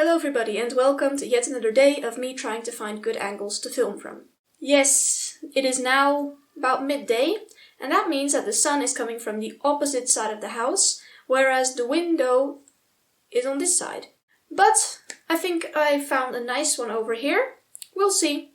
Hello everybody and welcome to yet another day of me trying to find good angles to film from. Yes, it is now about midday, and that means that the sun is coming from the opposite side of the house, whereas the window is on this side. But I think I found a nice one over here. We'll see.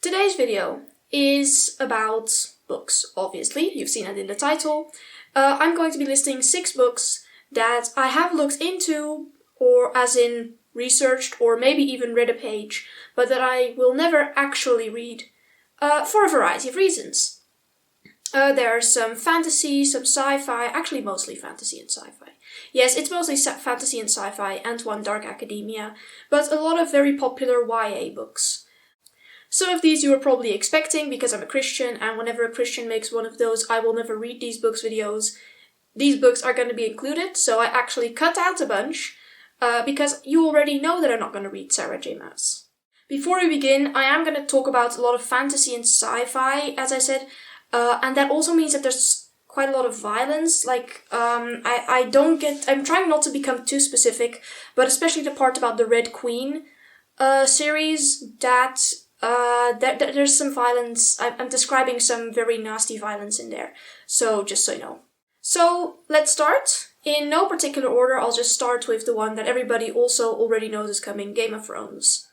Today's video is about books, obviously. You've seen it in the title. I'm going to be listing 6 books that I have looked into, or as in researched, or maybe even read a page, but that I will never actually read, for a variety of reasons. There are some fantasy, some sci-fi, actually mostly fantasy and sci-fi. Yes, it's mostly fantasy and sci-fi and one dark academia, but a lot of very popular YA books. Some of these you were probably expecting because I'm a Christian, and whenever a Christian makes one of those I will never read these books videos, these books are going to be included, so I actually cut out a bunch, because you already know that I'm not going to read Sarah J. Maas. Before we begin, I am going to talk about a lot of fantasy and sci-fi, as I said, and that also means that there's quite a lot of violence. I'm trying not to become too specific, but especially the part about the Red Queen series, there's some violence. I'm describing some very nasty violence in there, so just so you know. So, let's start. In no particular order, I'll just start with the one that everybody also already knows is coming, Game of Thrones.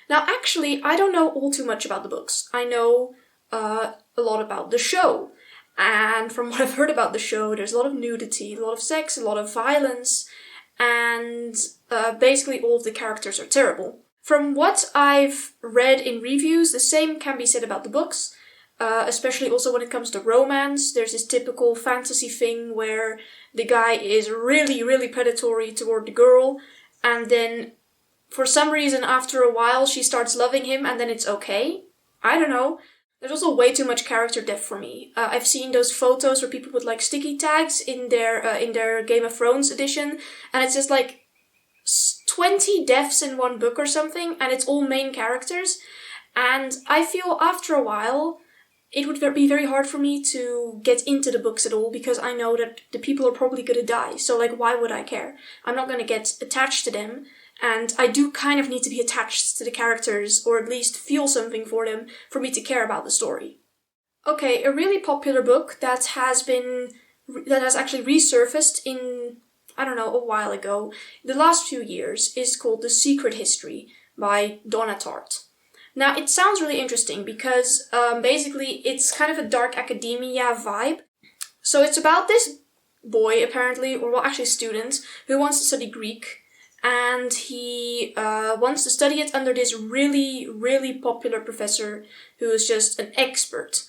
Now, actually, I don't know all too much about the books. I know a lot about the show. And from what I've heard about the show, there's a lot of nudity, a lot of sex, a lot of violence, and basically all of the characters are terrible. From what I've read in reviews, the same can be said about the books. Especially also when it comes to romance, there's this typical fantasy thing where the guy is really, really predatory toward the girl, and then for some reason after a while she starts loving him and then it's okay. I don't know. There's also way too much character depth for me. I've seen those photos where people put like sticky tags in their Game of Thrones edition, and it's just like 20 deaths in one book or something, and it's all main characters, and I feel after a while it would be very hard for me to get into the books at all, because I know that the people are probably gonna die, so like why would I care? I'm not gonna get attached to them, and I do kind of need to be attached to the characters, or at least feel something for them, for me to care about the story. Okay, a really popular book that has actually resurfaced in, I don't know, a while ago, the last few years, is called The Secret History by Donna Tartt. Now, it sounds really interesting because basically it's kind of a dark academia vibe. So it's about this boy, apparently, or well, actually student, who wants to study Greek, and he wants to study it under this really, really popular professor who is just an expert.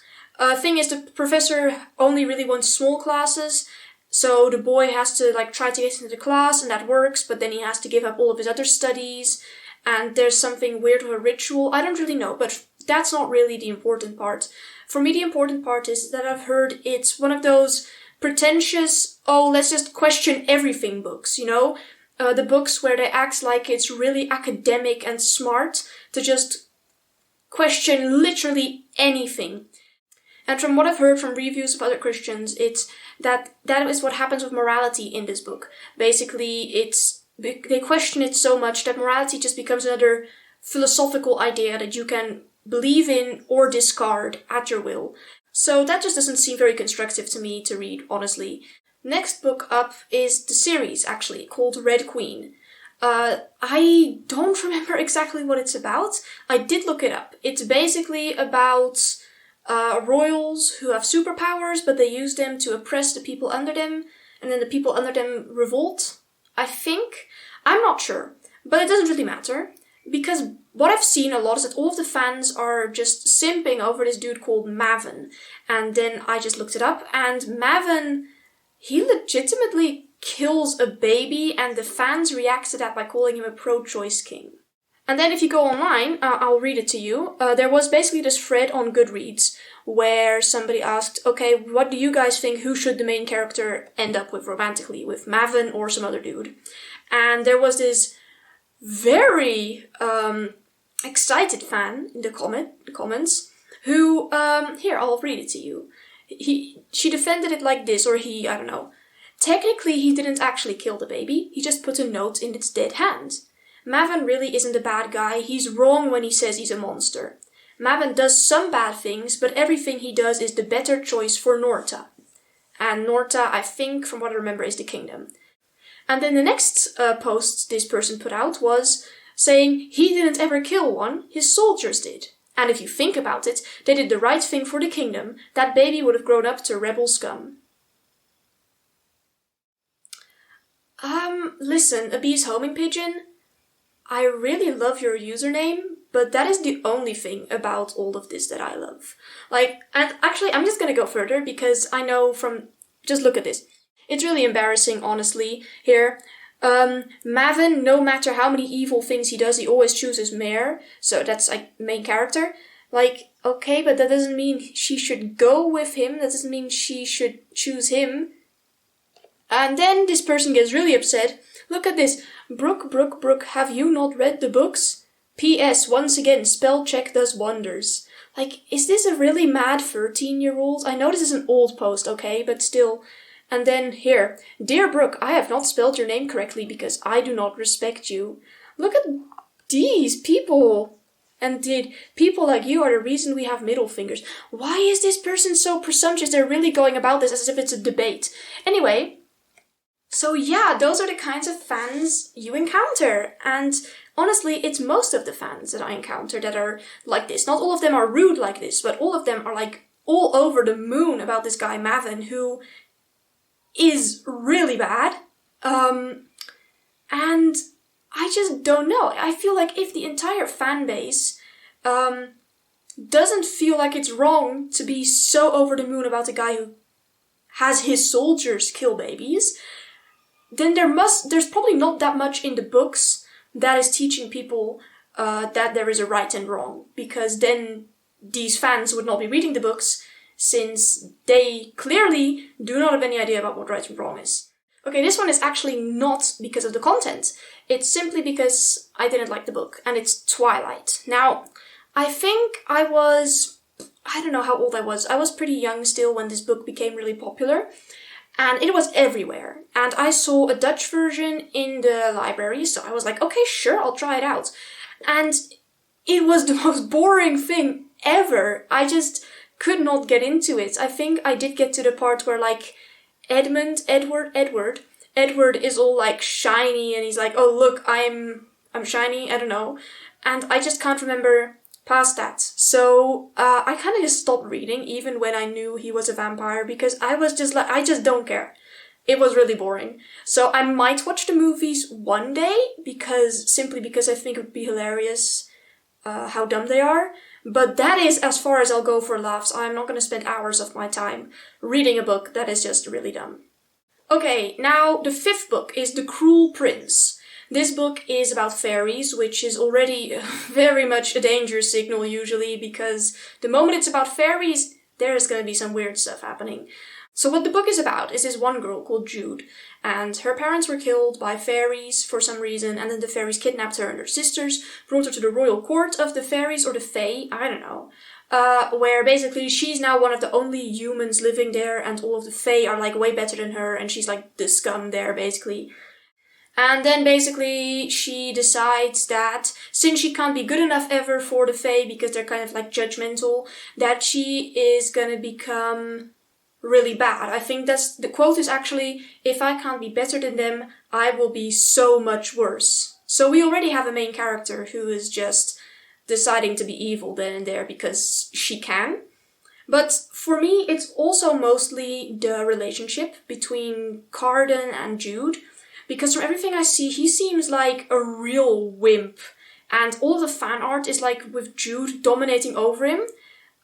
Thing is, the professor only really wants small classes, so the boy has to try to get into the class, and that works, but then he has to give up all of his other studies. And there's something weird with a ritual. I don't really know, but that's not really the important part. For me, the important part is that I've heard it's one of those pretentious, let's just question everything books, you know? The books where they act like it's really academic and smart to just question literally anything. And from what I've heard from reviews of other Christians, it's that is what happens with morality in this book. Basically, they question it so much that morality just becomes another philosophical idea that you can believe in or discard at your will. So that just doesn't seem very constructive to me to read, honestly. Next book up is the series, actually, called Red Queen. I don't remember exactly what it's about. I did look it up. It's basically about royals who have superpowers, but they use them to oppress the people under them, and then the people under them revolt. I think. I'm not sure. But it doesn't really matter. Because what I've seen a lot is that all of the fans are just simping over this dude called Maven. And then I just looked it up, and Maven, he legitimately kills a baby, and the fans react to that by calling him a pro-choice king. And then if you go online, I'll read it to you. There was basically this thread on Goodreads where somebody asked, okay, what do you guys think, who should the main character end up with romantically, with Maven or some other dude? And there was this very excited fan in the comments who, here, I'll read it to you. She defended it like this, or I don't know. Technically, he didn't actually kill the baby, he just put a note in its dead hand. Maven really isn't a bad guy. He's wrong when he says he's a monster. Maven does some bad things, but everything he does is the better choice for Norta. And Norta, I think, from what I remember, is the kingdom. And then the next post this person put out was saying he didn't ever kill one, his soldiers did. And if you think about it, they did the right thing for the kingdom. That baby would have grown up to rebel scum. Listen, Abyss Homing Pigeon, I really love your username, but that is the only thing about all of this that I love. Like, and actually, I'm just gonna go further because I know from, just look at this. It's really embarrassing, honestly, here. Maven, no matter how many evil things he does, he always chooses Mare, so that's like main character. Like, okay, but that doesn't mean she should go with him, that doesn't mean she should choose him. And then this person gets really upset. Look at this. Brooke, have you not read the books? P.S. Once again, spell check does wonders. Like, is this a really mad 13-year-old? I know this is an old post, okay, but still. And then here, Dear Brooke, I have not spelled your name correctly because I do not respect you. Look at these people. And people like you are the reason we have middle fingers. Why is this person so presumptuous? They're really going about this as if it's a debate. Anyway, so yeah, those are the kinds of fans you encounter. And honestly, it's most of the fans that I encounter that are like this. Not all of them are rude like this, but all of them are like all over the moon about this guy Maven, who is really bad. And I just don't know. I feel like if the entire fan base doesn't feel like it's wrong to be so over the moon about a guy who has his soldiers kill babies, then there's probably not that much in the books that is teaching people that there is a right and wrong, because then these fans would not be reading the books, since they clearly do not have any idea about what right and wrong is. Okay, this one is actually not because of the content. It's simply because I didn't like the book, and it's Twilight. Now, I think I don't know how old I was. I was pretty young still when this book became really popular. And it was everywhere. And I saw a Dutch version in the library, so I was like, okay, sure, I'll try it out. And it was the most boring thing ever. I just could not get into it. I think I did get to the part where, like, Edward is all, like, shiny, and he's like, oh, look, I'm shiny, I don't know. And I just can't remember past that. So I kind of just stopped reading, even when I knew he was a vampire, because I was just like, I just don't care. It was really boring. So I might watch the movies one day, simply because I think it would be hilarious how dumb they are. But that is as far as I'll go for laughs. I'm not going to spend hours of my time reading a book that is just really dumb. Okay, now the 5th book is The Cruel Prince. This book is about fairies, which is already very much a danger signal usually, because the moment it's about fairies, there's going to be some weird stuff happening. So what the book is about is this one girl called Jude, and her parents were killed by fairies for some reason, and then the fairies kidnapped her and her sisters, brought her to the royal court of the fairies, or the fae, I don't know, where basically she's now one of the only humans living there, and all of the fae are like way better than her, and she's like the scum there basically. And then basically she decides that since she can't be good enough ever for the fae, because they're kind of like judgmental, that she is gonna become really bad. I think the quote is actually, if I can't be better than them, I will be so much worse. So we already have a main character who is just deciding to be evil then and there because she can. But for me, it's also mostly the relationship between Carden and Jude. Because from everything I see, he seems like a real wimp. And all of the fan art is like with Jude dominating over him.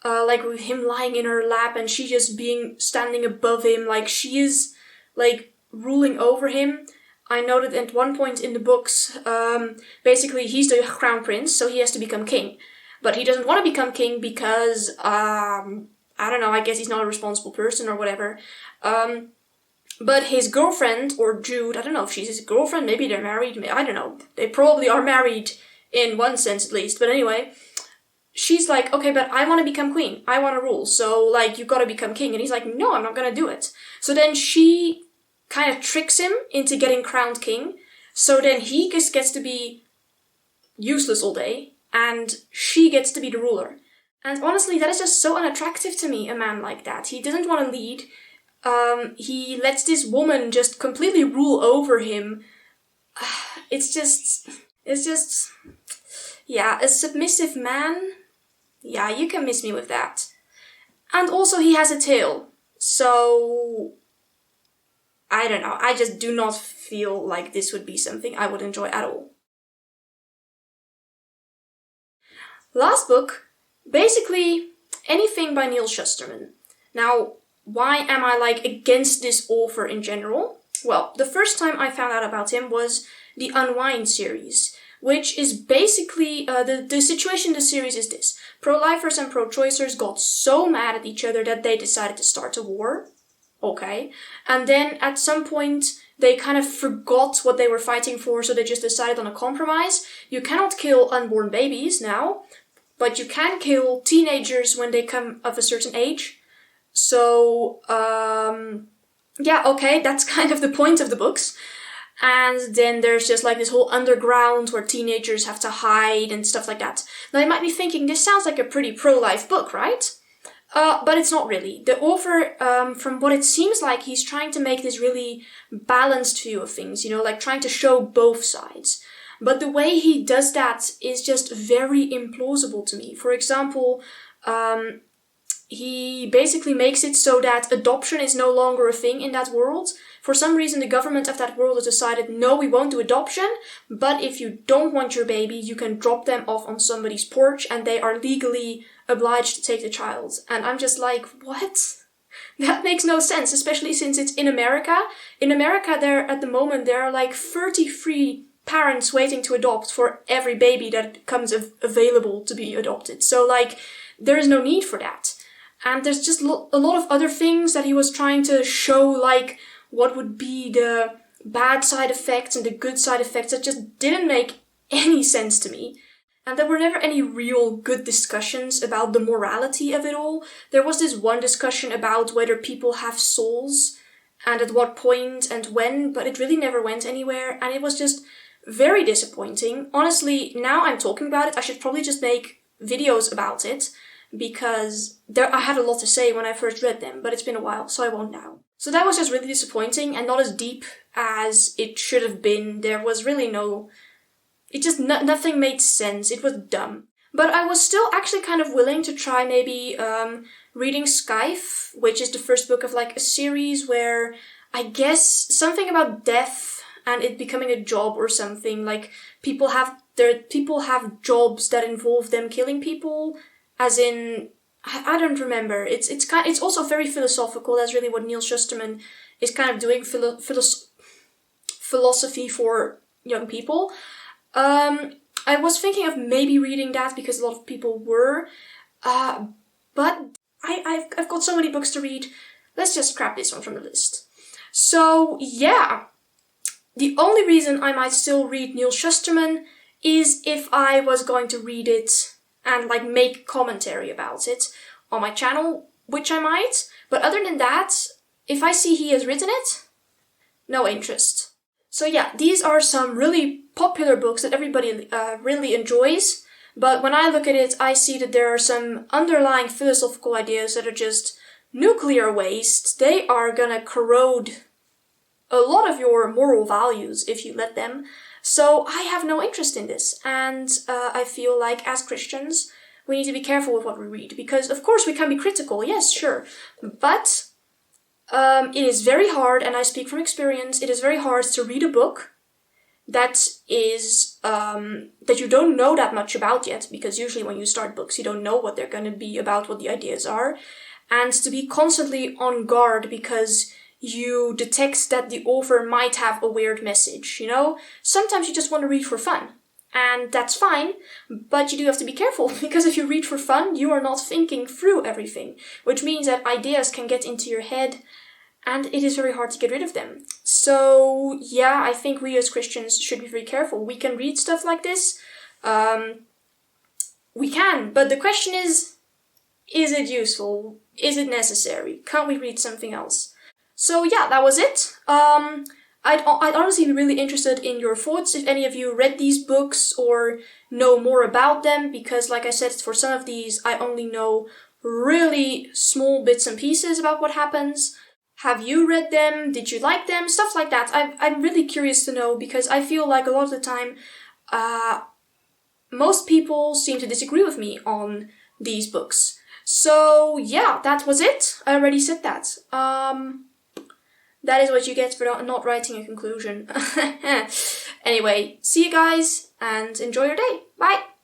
Like with him lying in her lap and she just standing above him. Like she is like ruling over him. I know that at one point in the books, basically he's the crown prince, so he has to become king. But he doesn't want to become king because, I don't know, I guess he's not a responsible person or whatever. But his girlfriend, or Jude, I don't know if she's his girlfriend, maybe they're married, I don't know. They probably are married in one sense at least, but anyway. She's like, okay, but I want to become queen. I want to rule, so, like, you gotta become king. And he's like, no, I'm not gonna do it. So then she kind of tricks him into getting crowned king. So then he just gets to be useless all day, and she gets to be the ruler. And honestly, that is just so unattractive to me, a man like that. He doesn't want to lead. He lets this woman just completely rule over him. It's just, yeah, a submissive man. Yeah, you can miss me with that. And also he has a tail. So, I don't know. I just do not feel like this would be something I would enjoy at all. Last book, basically anything by Neil Shusterman. Now, why am I like against this author in general? Well, the first time I found out about him was the Unwind series, which is basically, the situation in the series is this. Pro-lifers and pro-choicers got so mad at each other that they decided to start a war. Okay. And then at some point, they kind of forgot what they were fighting for, so they just decided on a compromise. You cannot kill unborn babies now, but you can kill teenagers when they come of a certain age. So, yeah, okay, that's kind of the point of the books. And then there's just like this whole underground where teenagers have to hide and stuff like that. Now you might be thinking, this sounds like a pretty pro-life book, right? But it's not really. The author, from what it seems like, he's trying to make this really balanced view of things, you know, like trying to show both sides. But the way he does that is just very implausible to me. For example, he basically makes it so that adoption is no longer a thing in that world. For some reason, the government of that world has decided, no, we won't do adoption, but if you don't want your baby, you can drop them off on somebody's porch and they are legally obliged to take the child. And I'm just like, what? That makes no sense, especially since it's in America. In America, at the moment, there are like 33 parents waiting to adopt for every baby that becomes available to be adopted. So, like, there is no need for that. And there's just a lot of other things that he was trying to show, like, what would be the bad side effects and the good side effects that just didn't make any sense to me. And there were never any real good discussions about the morality of it all. There was this one discussion about whether people have souls and at what point and when, but it really never went anywhere, and it was just very disappointing. Honestly, now I'm talking about it, I should probably just make videos about it, because I had a lot to say when I first read them, but it's been a while, so I won't now. So that was just really disappointing and not as deep as it should have been. There was really nothing made sense. It was dumb. But I was still actually kind of willing to try maybe reading Scythe, which is the first book of like a series where I guess something about death and it becoming a job or something. Like people have jobs that involve them killing people, as in, I don't remember. It's also very philosophical. That's really what Neil Shusterman is kind of doing, philosophy for young people. I was thinking of maybe reading that because a lot of people were, but I've got so many books to read. Let's just scrap this one from the list. So yeah, the only reason I might still read Neil Shusterman is if I was going to read it and like make commentary about it on my channel, which I might. But other than that, if I see he has written it, no interest. So yeah, these are some really popular books that everybody really enjoys. But when I look at it, I see that there are some underlying philosophical ideas that are just nuclear waste. They are gonna corrode a lot of your moral values if you let them. So I have no interest in this, and I feel like as Christians, we need to be careful with what we read, because of course we can be critical, yes, sure, but it is very hard, and I speak from experience, it is very hard to read a book that is, that you don't know that much about yet, because usually when you start books, you don't know what they're going to be about, what the ideas are, and to be constantly on guard because you detect that the author might have a weird message, you know? Sometimes you just want to read for fun, and that's fine, but you do have to be careful, because if you read for fun, you are not thinking through everything, which means that ideas can get into your head, and it is very hard to get rid of them. So, yeah, I think we as Christians should be very careful. We can read stuff like this, we can, but the question is it useful? Is it necessary? Can't we read something else? So yeah, that was it. I I'd honestly be really interested in your thoughts if any of you read these books or know more about them, because like I said, for some of these I only know really small bits and pieces about what happens. Have you read them? Did you like them? Stuff like that. I'm really curious to know, because I feel like a lot of the time most people seem to disagree with me on these books. So yeah, that was it. I already said that. That is what you get for not writing a conclusion. Anyway, see you guys and enjoy your day. Bye!